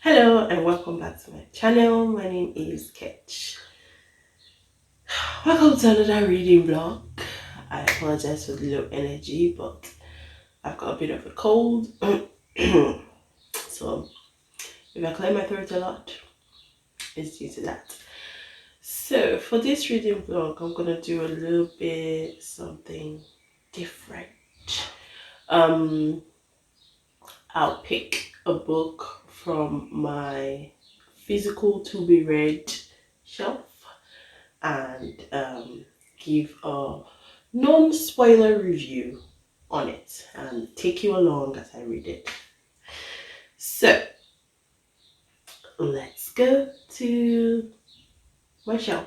Hello and welcome back to my channel. My name is Ketch. Welcome to another reading vlog. I apologize for the low energy, but I've got a bit of a cold. So if I clear my throat a lot, it's due to that. So for this reading vlog, I'm gonna do a little bit something different. I'll pick a book from my physical to be read shelf and give a non-spoiler review on it and take you along as I read it. So let's go to my shelf.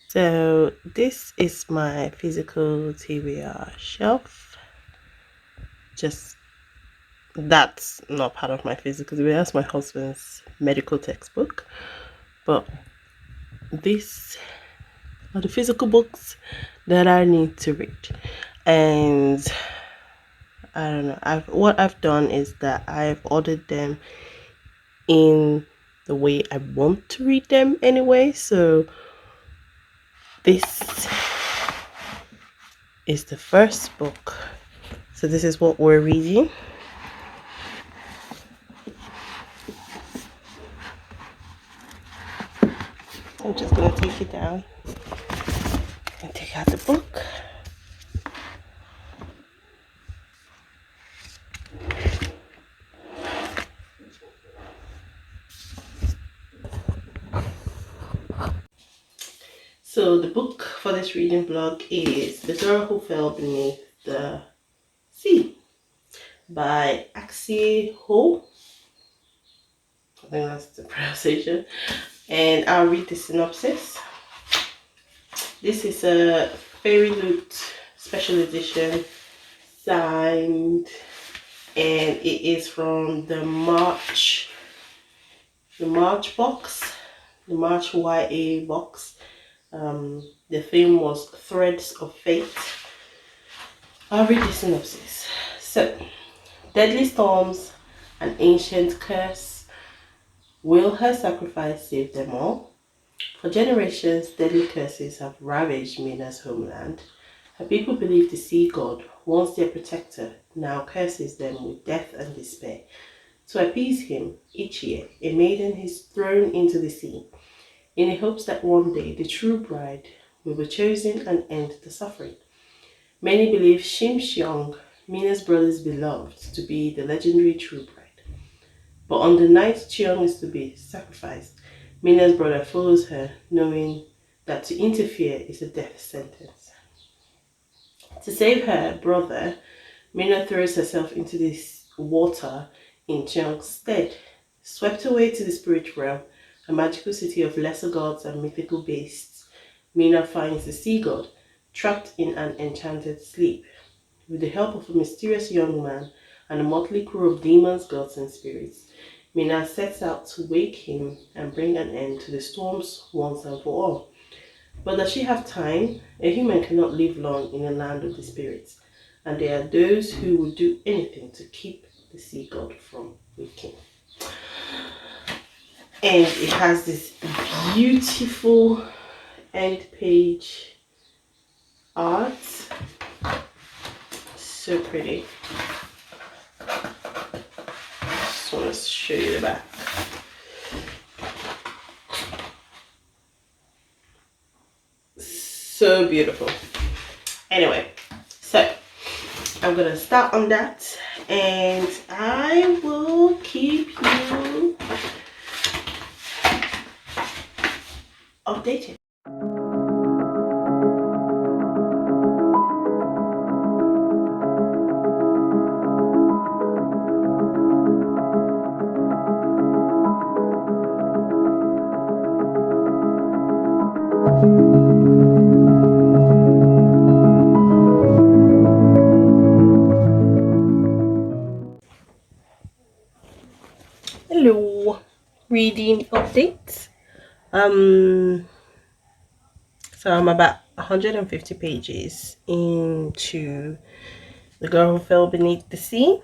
So this is my physical TBR shelf. Just that's not part of my physical TBR, that's my husband's medical textbook. But these are the physical books that I need to read. And I don't know. What I've done is that I've ordered them in the way I want to read them anyway. So this is the first book. So this is what we're reading. I'm just gonna take it down and take out the book. So the book for this reading vlog is The Girl Who Fell Beneath the Sea by Axie Ho. I think that's the pronunciation. And I'll read the synopsis. This is a Fairy Loot special edition signed, and it is from the March box, the March YA box. The theme was Threads of Fate. I'll read the synopsis. So, deadly storms, an ancient curse. Will her sacrifice save them all? For generations, deadly curses have ravaged Mina's homeland. Her people believe the sea god, once their protector, now curses them with death and despair. To appease him, each year, a maiden is thrown into the sea, in the hopes that one day the true bride will be chosen and end the suffering. Many believe Shim Xiong, Mina's brother's beloved, to be the legendary true bride. But on the night Xiong is to be sacrificed, Mina's brother follows her, knowing that to interfere is a death sentence. To save her brother, Mina throws herself into this water in Xiong's stead. Swept away to the spirit realm, a magical city of lesser gods and mythical beasts, Mina finds the sea god, trapped in an enchanted sleep. With the help of a mysterious young man and a motley crew of demons, gods, and spirits, Mina sets out to wake him and bring an end to the storms once and for all. But does she have time? A human cannot live long in the land of the spirits, and there are those who will do anything to keep the sea god from waking. And it has this beautiful end page art. So pretty. Just want to show you the back. So beautiful. Anyway, so I'm gonna start on that and I will keep you updated. Hello, reading update. So I'm about 150 pages into The Girl Who Fell Beneath the Sea.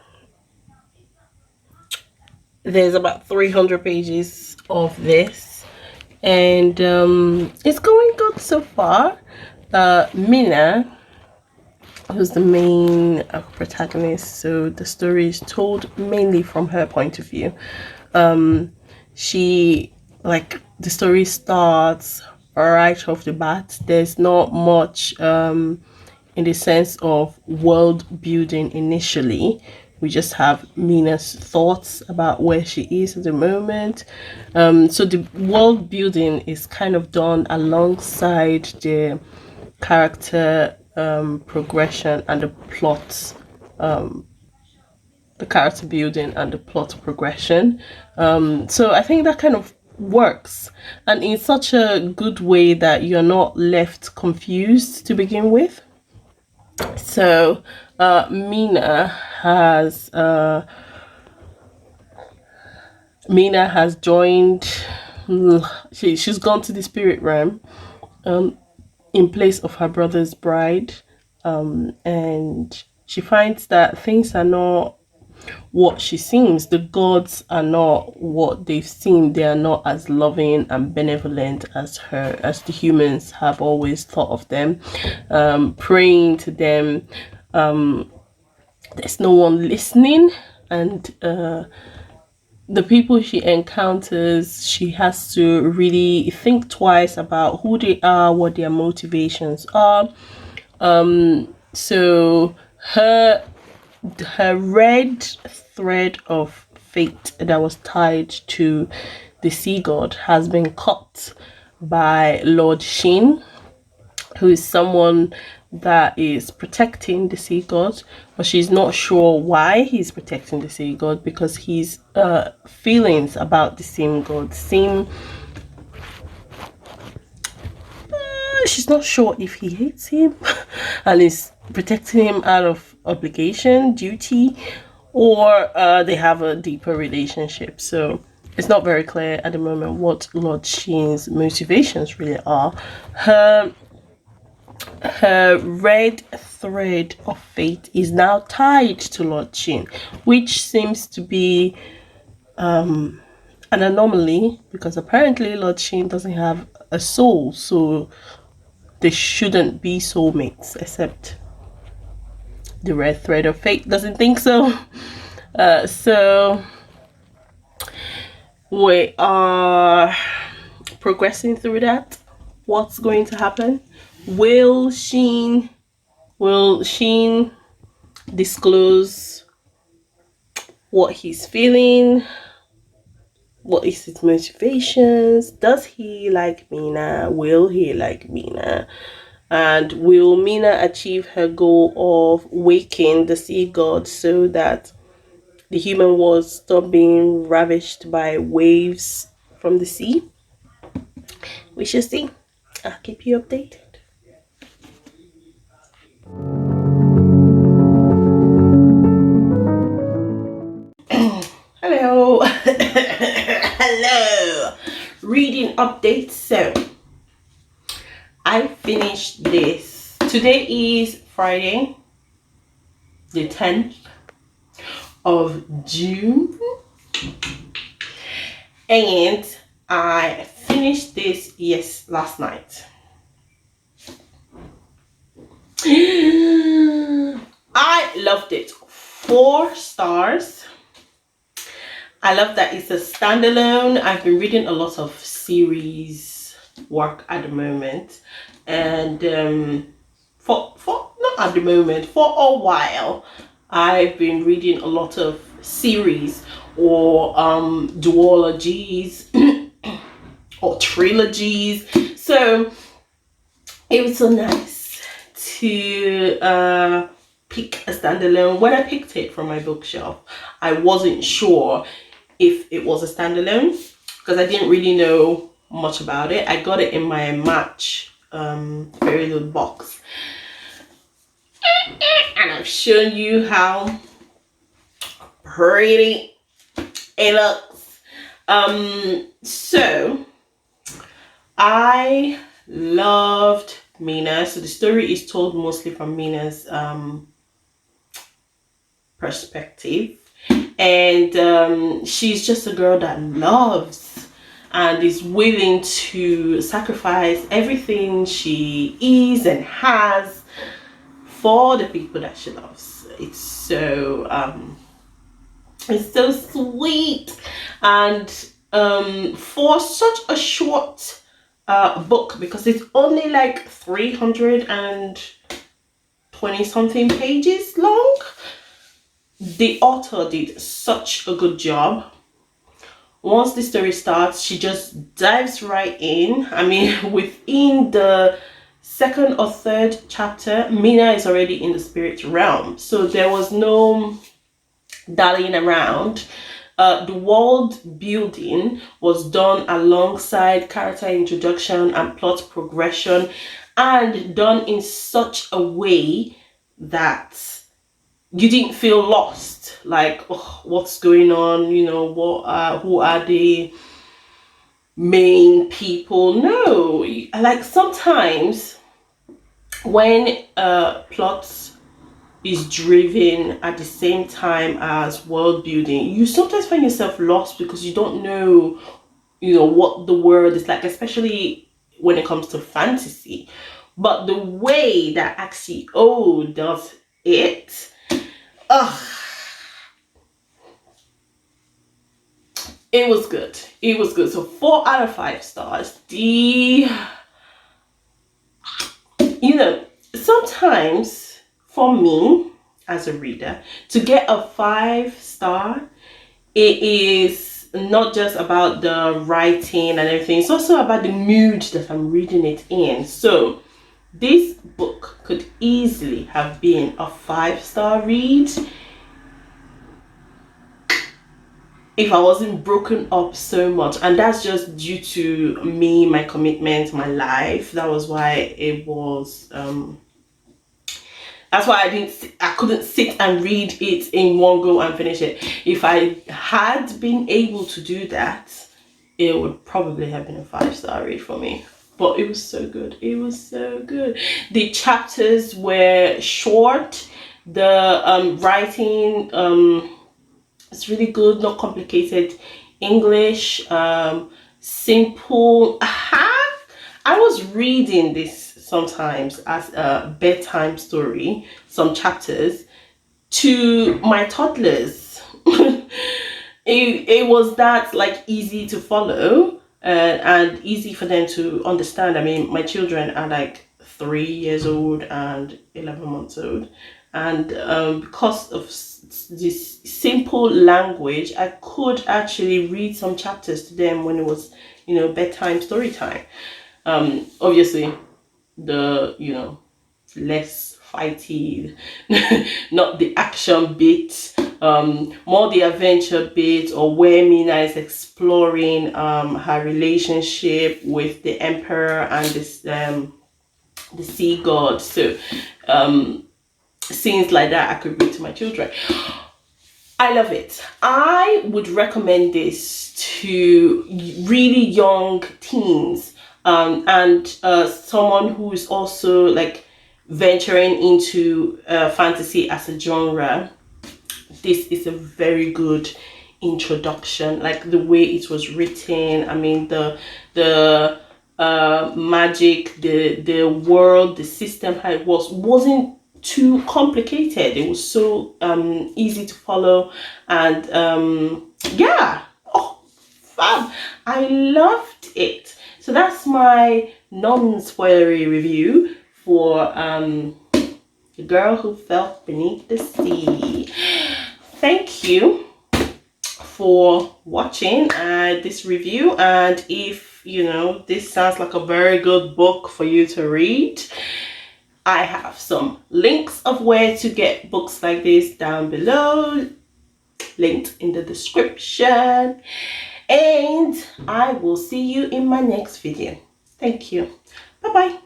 there's about 300 pages of this, and it's going good so far. Mina, who's the main protagonist, so the story is told mainly from her point of view. She, like, the story starts right off the bat. There's not much in the sense of world building initially. We just have Mina's thoughts about where she is at the moment. So the world building is kind of done alongside the character progression and the plot, the character building and the plot progression. So I think that kind of works, and in such a good way that you're not left confused to begin with. So Mina has joined. She's gone to the spirit realm in place of her brother's bride, and she finds that things are not what she seems. The gods are not what they seem. They are not as loving and benevolent as the humans have always thought of them. Praying to them, there's no one listening, and the people she encounters, she has to really think twice about who they are, what their motivations are. So her red thread of fate that was tied to the sea god has been cut by Lord Shin, who is someone that is protecting the sea god, but she's not sure why he's protecting the sea god, because his feelings about the same god seem, she's not sure if he hates him and is protecting him out of obligation, duty, or they have a deeper relationship. So it's not very clear at the moment what Lord Shin's motivations really are. Her red thread of fate is now tied to Lord Shin, which seems to be an anomaly, because apparently Lord Shin doesn't have a soul, so they shouldn't be soulmates, except the red thread of fate doesn't think so. So we are progressing through that. What's going to happen? Will Sheen disclose what he's feeling? What is his motivations? Does he like Mina? Will he like Mina? And will Mina achieve her goal of waking the sea god so that the human world stop being ravished by waves from the sea? We shall see. I'll keep you updated. Hello. Hello. Reading updates. So I finished this. Today is Friday, the 10th of June, and I finished this last night. I loved it. 4 stars. I love that it's a standalone. I've been reading a lot of series work at the moment, and for not at the moment, for a while I've been reading a lot of series or duologies or trilogies. So it was so nice to pick a standalone. When I picked it from my bookshelf, I wasn't sure if it was a standalone because I didn't really know much about it. I got it in my Match Fairy Little box, and I've shown you how pretty it looks. So I loved Mina. So the story is told mostly from Mina's perspective. And she's just a girl that loves and is willing to sacrifice everything she is and has for the people that she loves. It's so sweet. And for such a short book, because it's only like 320 something pages long, the author did such a good job. Once the story starts, she just dives right in. I mean, within the second or third chapter, Mina is already in the spirit realm. So there was no dallying around. The world building was done alongside character introduction and plot progression, and done in such a way that you didn't feel lost, like, oh, what's going on, who are the main people. No, like sometimes when plots is driven at the same time as world building, you sometimes find yourself lost because you don't know what the world is like, especially when it comes to fantasy. But the way that Axio does it, it was good. It was good. So 4 out of 5 stars. Sometimes for me as a reader, to get a 5-star, it is not just about the writing and everything. It's also about the mood that I'm reading it in. So this book could easily have been a 5-star read if I wasn't broken up so much, and that's just due to me, my commitment, my life. That was why it was that's why I couldn't sit and read it in one go and finish it. If I had been able to do that, it would probably have been a 5-star read for me. But it was so good. It was so good. The chapters were short. The writing, it's really good, not complicated English, simple. I was reading this sometimes as a bedtime story, some chapters, to my toddlers. It was that like easy to follow and easy for them to understand. I mean, my children are like 3 years old and 11 months old, and because of this simple language, I could actually read some chapters to them when it was bedtime story time. Obviously the less fighty, not the action bit, more the adventure bit, or where Mina is exploring her relationship with the emperor and this the sea god. So scenes like that I could read to my children. I love it. I would recommend this to really young teens, and someone who is also like venturing into fantasy as a genre. This is a very good introduction. Like the way it was written, I mean, the magic, the world, the system, how it wasn't too complicated. It was so easy to follow, and yeah, oh fab, I loved it. So that's my non-spoilery review for The Girl Who Fell Beneath the Sea. Thank you for watching this review, and if this sounds like a very good book for you to read, I have some links of where to get books like this down below, linked in the description, and I will see you in my next video. Thank you. Bye bye.